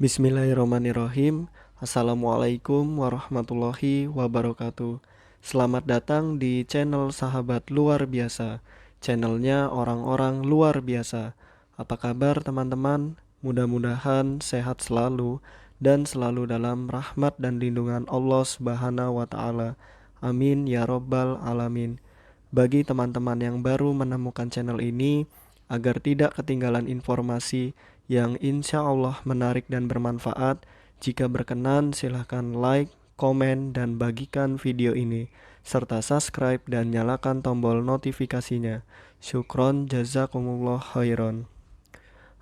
Bismillahirrahmanirrahim. Assalamualaikum warahmatullahi wabarakatuh. Selamat datang di channel Sahabat Luar Biasa. Channelnya orang-orang luar biasa. Apa kabar teman-teman? Mudah-mudahan sehat selalu dan selalu dalam rahmat dan lindungan Allah Subhanahu wa taala. Amin ya robbal alamin. Bagi teman-teman yang baru menemukan channel ini, agar tidak ketinggalan informasi yang insya Allah menarik dan bermanfaat, jika berkenan silahkan like, komen, dan bagikan video ini, serta subscribe dan nyalakan tombol notifikasinya. Syukron jazakumullah khairan.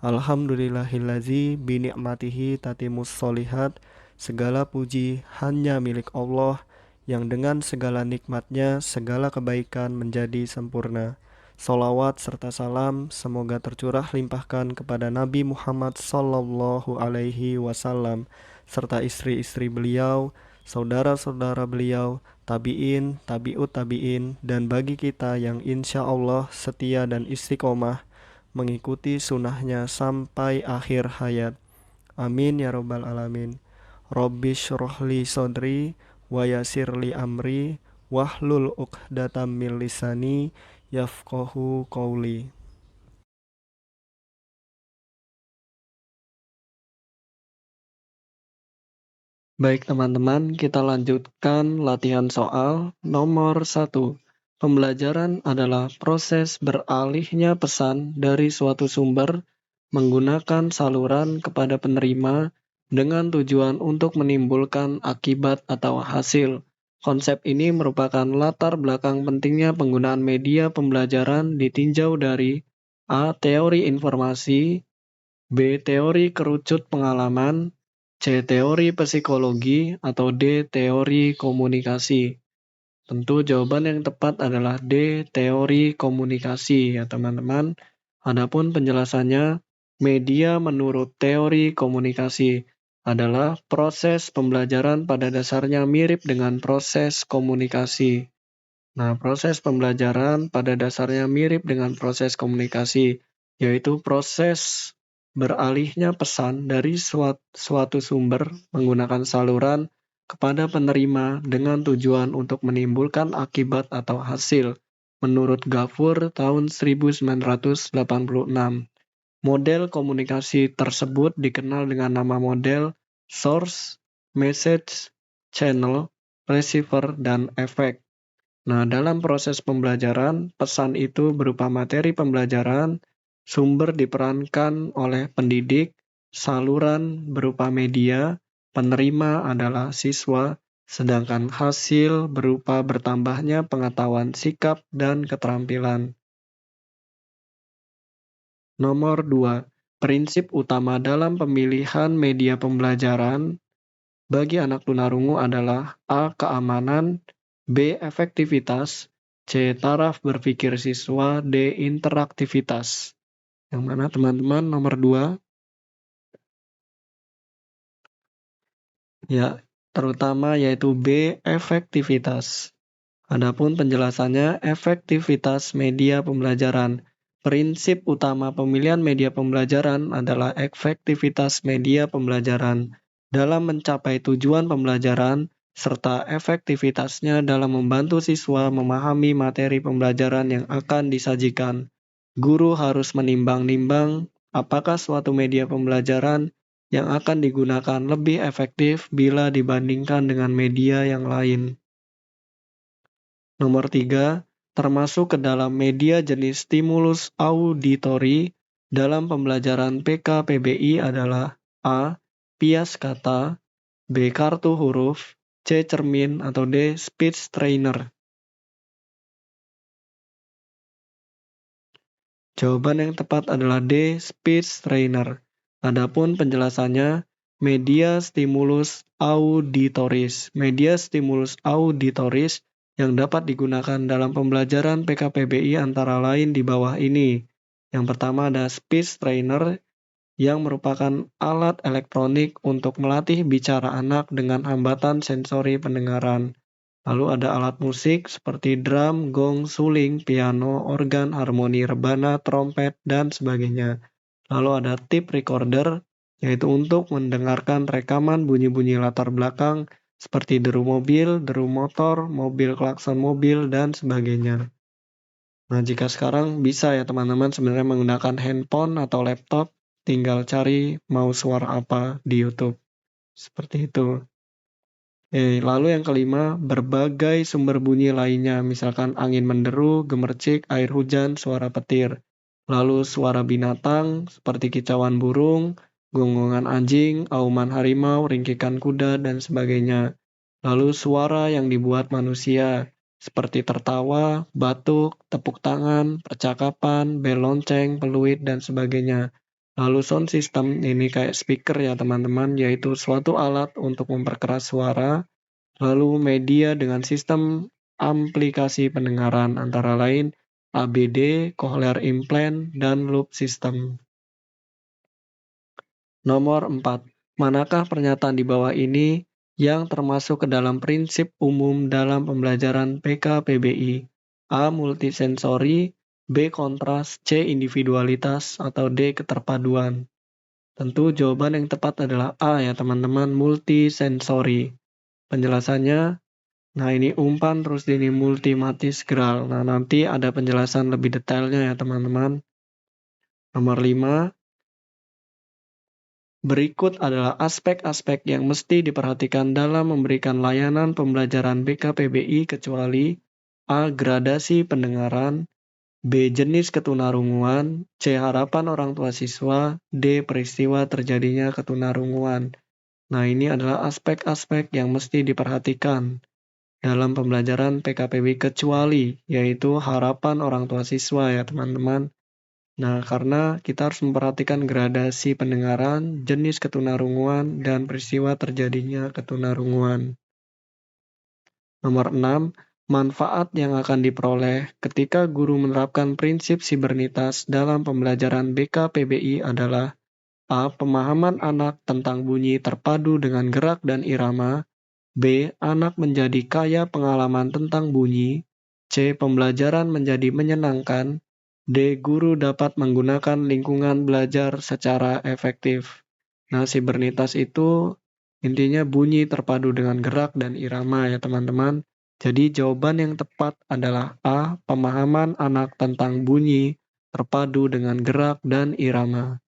Alhamdulillahillazi bini'matihi tatimus solihat. Segala puji hanya milik Allah, yang dengan segala nikmatnya segala kebaikan menjadi sempurna. Salawat serta salam semoga tercurah limpahkan kepada Nabi Muhammad Sallallahu Alaihi Wasallam serta istri-istri beliau, saudara-saudara beliau, tabi'in, tabi'ut tabi'in, dan bagi kita yang insya Allah setia dan istiqomah mengikuti sunnahnya sampai akhir hayat. Amin ya robbal alamin. Rabbi syrohli sodri wa yasirli amri wahlul uqdatam min lisani yafqahu qawli. Baik teman-teman, kita lanjutkan latihan soal nomor 1. Pembelajaran adalah proses beralihnya pesan dari suatu sumber menggunakan saluran kepada penerima dengan tujuan untuk menimbulkan akibat atau hasil. Konsep ini merupakan latar belakang pentingnya penggunaan media pembelajaran ditinjau dari A. Teori informasi, B. Teori kerucut pengalaman, C. Teori psikologi, atau D. Teori komunikasi. Tentu jawaban yang tepat adalah D. Teori komunikasi ya teman-teman. Adapun penjelasannya, media menurut teori komunikasi adalah proses pembelajaran pada dasarnya mirip dengan proses komunikasi. Nah, proses pembelajaran pada dasarnya mirip dengan proses komunikasi, yaitu proses beralihnya pesan dari suatu sumber menggunakan saluran kepada penerima dengan tujuan untuk menimbulkan akibat atau hasil, menurut Gafur tahun 1986. Model komunikasi tersebut dikenal dengan nama model source, message, channel, receiver, dan efek. Nah, dalam proses pembelajaran, pesan itu berupa materi pembelajaran, sumber diperankan oleh pendidik, saluran berupa media, penerima adalah siswa, sedangkan hasil berupa bertambahnya pengetahuan sikap dan keterampilan. Nomor 2. Prinsip utama dalam pemilihan media pembelajaran bagi anak tunarungu adalah A. Keamanan, B. Efektivitas, C. Taraf berpikir siswa, D. Interaktivitas. Yang mana teman-teman nomor 2? Ya, terutama yaitu B. Efektivitas. Adapun penjelasannya, efektivitas media pembelajaran. Prinsip utama pemilihan media pembelajaran adalah efektivitas media pembelajaran dalam mencapai tujuan pembelajaran serta efektivitasnya dalam membantu siswa memahami materi pembelajaran yang akan disajikan. Guru harus menimbang-nimbang apakah suatu media pembelajaran yang akan digunakan lebih efektif bila dibandingkan dengan media yang lain. Nomor 3, termasuk ke dalam media jenis stimulus auditori dalam pembelajaran PKPBI adalah A. Pias kata, B. Kartu huruf, C. Cermin, atau D. Speech trainer. Jawaban yang tepat adalah D. Speech trainer. Adapun penjelasannya, media stimulus auditoris. Media stimulus auditoris yang dapat digunakan dalam pembelajaran PKPBI antara lain di bawah ini. Yang pertama ada speech trainer yang merupakan alat elektronik untuk melatih bicara anak dengan hambatan sensori pendengaran. Lalu ada alat musik seperti drum, gong, suling, piano, organ, harmoni rebana, trompet, dan sebagainya. Lalu ada tape recorder yaitu untuk mendengarkan rekaman bunyi-bunyi latar belakang seperti deru mobil, deru motor, mobil klakson mobil, dan sebagainya. Nah, jika sekarang bisa ya teman-teman sebenarnya menggunakan handphone atau laptop, tinggal cari mau suara apa di YouTube. Seperti itu. Lalu yang kelima, berbagai sumber bunyi lainnya, misalkan angin menderu, gemercik, air hujan, suara petir. Lalu suara binatang seperti kicauan burung, gonggongan anjing, auman harimau, ringkikan kuda, dan sebagainya. Lalu suara yang dibuat manusia, seperti tertawa, batuk, tepuk tangan, percakapan, bel lonceng, peluit, dan sebagainya. Lalu sound system ini kayak speaker ya teman-teman, yaitu suatu alat untuk memperkeras suara. Lalu media dengan sistem aplikasi pendengaran antara lain ABD, cochlear implant, dan loop system. Nomor 4. Manakah pernyataan di bawah ini yang termasuk ke dalam prinsip umum dalam pembelajaran PKPBI? A. Multisensori, B. Kontras, C. Individualitas, atau D. Keterpaduan. Tentu jawaban yang tepat adalah A ya teman-teman, multisensori. Penjelasannya, nah ini umpan terus ini multimatisgral. Nah nanti ada penjelasan lebih detailnya ya teman-teman. Nomor 5. Berikut adalah aspek-aspek yang mesti diperhatikan dalam memberikan layanan pembelajaran BKPBI kecuali A. Gradasi pendengaran, B. Jenis ketunarunguan, C. Harapan orang tua siswa, D. Peristiwa terjadinya ketunarunguan. Nah ini adalah aspek-aspek yang mesti diperhatikan dalam pembelajaran PKPBI kecuali, yaitu harapan orang tua siswa ya teman-teman. Nah, karena kita harus memperhatikan gradasi pendengaran, jenis ketunarunguan, dan peristiwa terjadinya ketunarunguan. Nomor 6. Manfaat yang akan diperoleh ketika guru menerapkan prinsip sibernitas dalam pembelajaran BKPBI adalah A. Pemahaman anak tentang bunyi terpadu dengan gerak dan irama. B. Anak menjadi kaya pengalaman tentang bunyi. C. Pembelajaran menjadi menyenangkan. D. Guru dapat menggunakan lingkungan belajar secara efektif. Nah, sibernitas itu intinya bunyi terpadu dengan gerak dan irama ya teman-teman. Jadi jawaban yang tepat adalah A. Pemahaman anak tentang bunyi terpadu dengan gerak dan irama.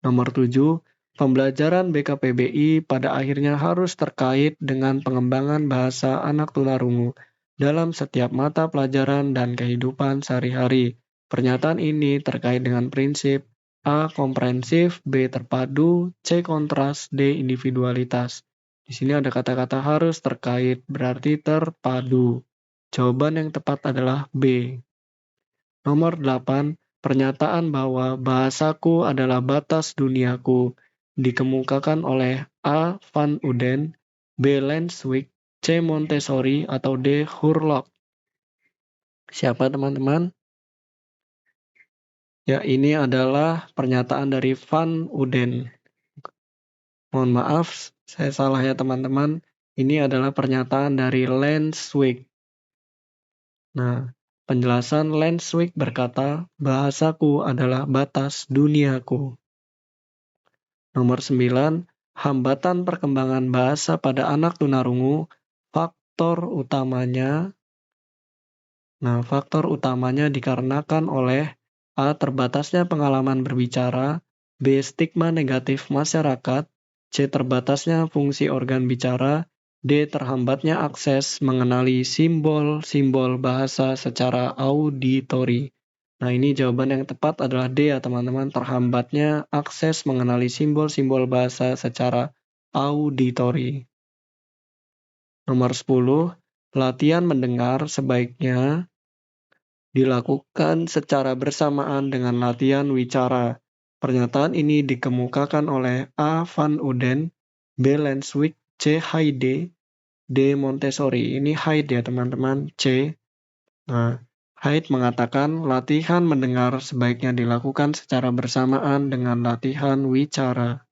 Nomor 7. Pembelajaran BKPBI pada akhirnya harus terkait dengan pengembangan bahasa anak tunarungu dalam setiap mata pelajaran dan kehidupan sehari-hari. Pernyataan ini terkait dengan prinsip A. Komprehensif, B. Terpadu, C. Kontras, D. Individualitas. Di sini ada kata-kata harus terkait, berarti terpadu. Jawaban yang tepat adalah B. Nomor 8. Pernyataan bahwa bahasaku adalah batas duniaku dikemukakan oleh A. Van Uden, B. Lenswijk, C. Montessori, atau D. Hurlock. Siapa teman-teman? Ya, ini adalah pernyataan dari Van Uden. Mohon maaf, saya salah ya teman-teman. Ini adalah pernyataan dari Lenswijk. Nah, penjelasan Lenswijk berkata, bahasaku adalah batas duniaku. Nomor 9, hambatan perkembangan bahasa pada anak tunarungu, faktor utamanya dikarenakan oleh A. Terbatasnya pengalaman berbicara, B. Stigma negatif masyarakat, C. Terbatasnya fungsi organ bicara, D. Terhambatnya akses mengenali simbol-simbol bahasa secara auditori. Nah, ini jawaban yang tepat adalah D ya teman-teman, terhambatnya akses mengenali simbol-simbol bahasa secara auditori. Nomor 10, latihan mendengar sebaiknya dilakukan secara bersamaan dengan latihan wicara. Pernyataan ini dikemukakan oleh A. Van Uden, B. Lenswijk, C. Haide, D. Montessori. Ini Haide ya teman-teman, C. Nah, Haid mengatakan latihan mendengar sebaiknya dilakukan secara bersamaan dengan latihan wicara.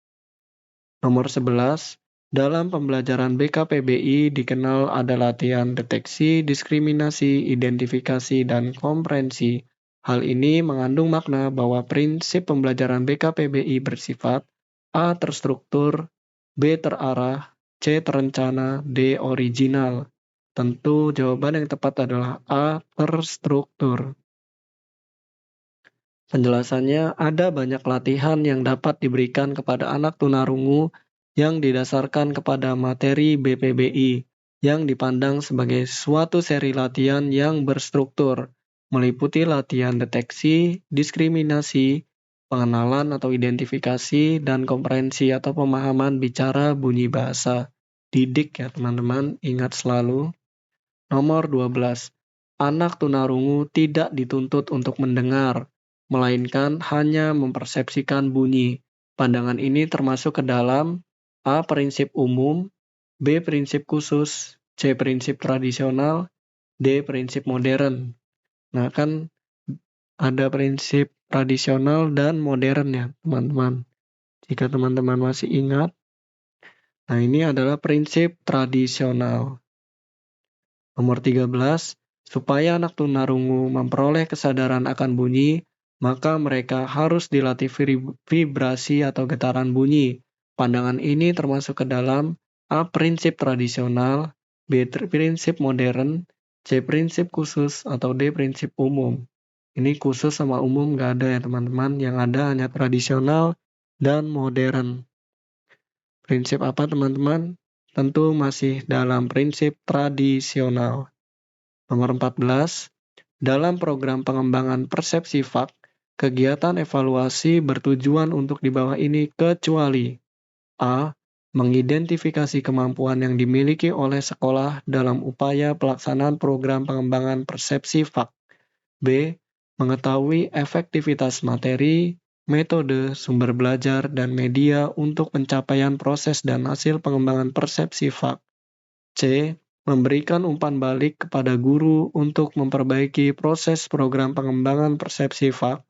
Nomor 11, dalam pembelajaran BKPBI dikenal ada latihan deteksi, diskriminasi, identifikasi, dan komprehensi. Hal ini mengandung makna bahwa prinsip pembelajaran BKPBI bersifat A. Terstruktur, B. Terarah, C. Terencana, D. Original. Tentu jawaban yang tepat adalah A. Terstruktur. Penjelasannya, ada banyak latihan yang dapat diberikan kepada anak tunarungu yang didasarkan kepada materi BPBI yang dipandang sebagai suatu seri latihan yang berstruktur, meliputi latihan deteksi, diskriminasi, pengenalan atau identifikasi, dan komprehensi atau pemahaman bicara bunyi bahasa. Didik ya teman-teman, ingat selalu. Nomor 12. Anak tunarungu tidak dituntut untuk mendengar, melainkan hanya mempersepsikan bunyi. Pandangan ini termasuk ke dalam A. Prinsip umum, B. Prinsip khusus, C. Prinsip tradisional, D. Prinsip modern. Nah, kan ada prinsip tradisional dan modern ya, teman-teman. Jika teman-teman masih ingat, nah ini adalah prinsip tradisional. Nomor 13, supaya anak tunarungu memperoleh kesadaran akan bunyi, maka mereka harus dilatih vibrasi atau getaran bunyi. Pandangan ini termasuk ke dalam A. Prinsip tradisional, B. Prinsip modern, C. Prinsip khusus, atau D. Prinsip umum. Ini khusus sama umum nggak ada ya teman-teman, yang ada hanya tradisional dan modern. Prinsip apa teman-teman? Tentu masih dalam prinsip tradisional. Nomor 14, dalam program pengembangan persepsi FAK, kegiatan evaluasi bertujuan untuk di bawah ini kecuali A. Mengidentifikasi kemampuan yang dimiliki oleh sekolah dalam upaya pelaksanaan program pengembangan persepsi FAK. B. Mengetahui efektivitas materi, metode, sumber belajar, dan media untuk pencapaian proses dan hasil pengembangan persepsi FAK. C. Memberikan umpan balik kepada guru untuk memperbaiki proses program pengembangan persepsi FAK.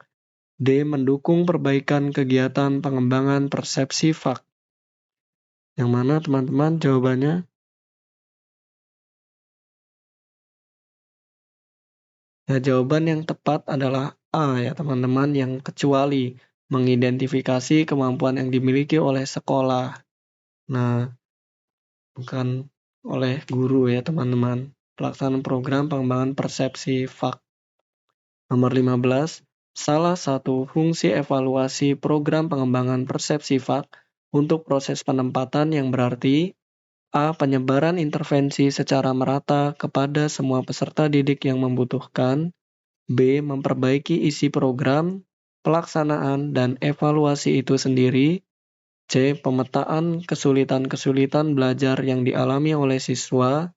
D. Mendukung perbaikan kegiatan pengembangan persepsi FAK. Yang mana teman-teman jawabannya? Ya, jawaban yang tepat adalah A ya teman-teman, yang kecuali mengidentifikasi kemampuan yang dimiliki oleh sekolah. Nah, bukan oleh guru ya teman-teman. Pelaksanaan program pengembangan persepsi FAK. Nomor 15, salah satu fungsi evaluasi program pengembangan persepsi FAK untuk proses penempatan yang berarti A. Penyebaran intervensi secara merata kepada semua peserta didik yang membutuhkan. B. Memperbaiki isi program, pelaksanaan, dan evaluasi itu sendiri. C. Pemetaan kesulitan-kesulitan belajar yang dialami oleh siswa.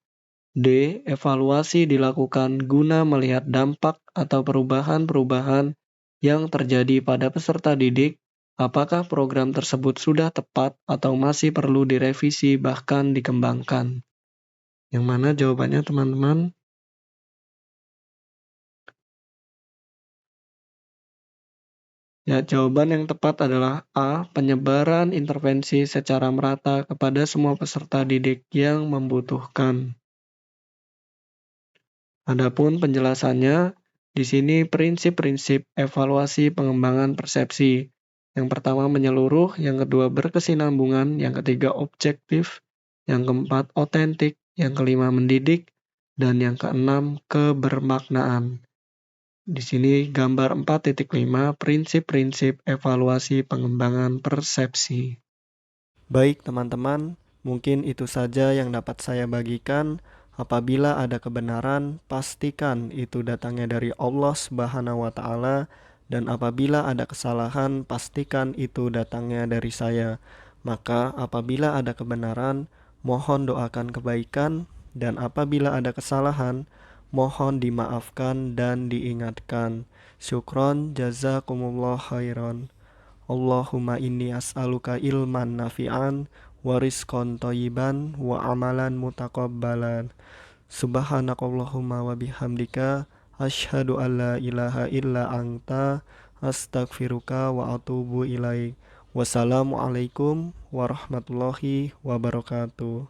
D. Evaluasi dilakukan guna melihat dampak atau perubahan-perubahan yang terjadi pada peserta didik, apakah program tersebut sudah tepat atau masih perlu direvisi bahkan dikembangkan. Yang mana jawabannya teman-teman? Ya, jawaban yang tepat adalah A. Penyebaran intervensi secara merata kepada semua peserta didik yang membutuhkan. Adapun penjelasannya, di sini prinsip-prinsip evaluasi pengembangan persepsi. Yang pertama menyeluruh, yang kedua berkesinambungan, yang ketiga objektif, yang keempat otentik, yang kelima mendidik, dan yang keenam kebermaknaan. Di sini gambar 4.5 prinsip-prinsip evaluasi pengembangan persepsi. Baik teman-teman, mungkin itu saja yang dapat saya bagikan. Apabila ada kebenaran, pastikan itu datangnya dari Allah Subhanahu wa Ta'ala, dan apabila ada kesalahan, pastikan itu datangnya dari saya. Maka apabila ada kebenaran, mohon doakan kebaikan, dan apabila ada kesalahan, mohon dimaafkan dan diingatkan. Syukron, jazakumullah khairan. Allahumma inni as'aluka ilman nafi'an wa rizqan thayyiban wa amalan mutaqabbalan. Subhanakallahumma wa bihamdika asyhadu an la ilaha illa anta astaghfiruka wa atubu ilaik. Wassalamualaikum warahmatullahi wabarakatuh.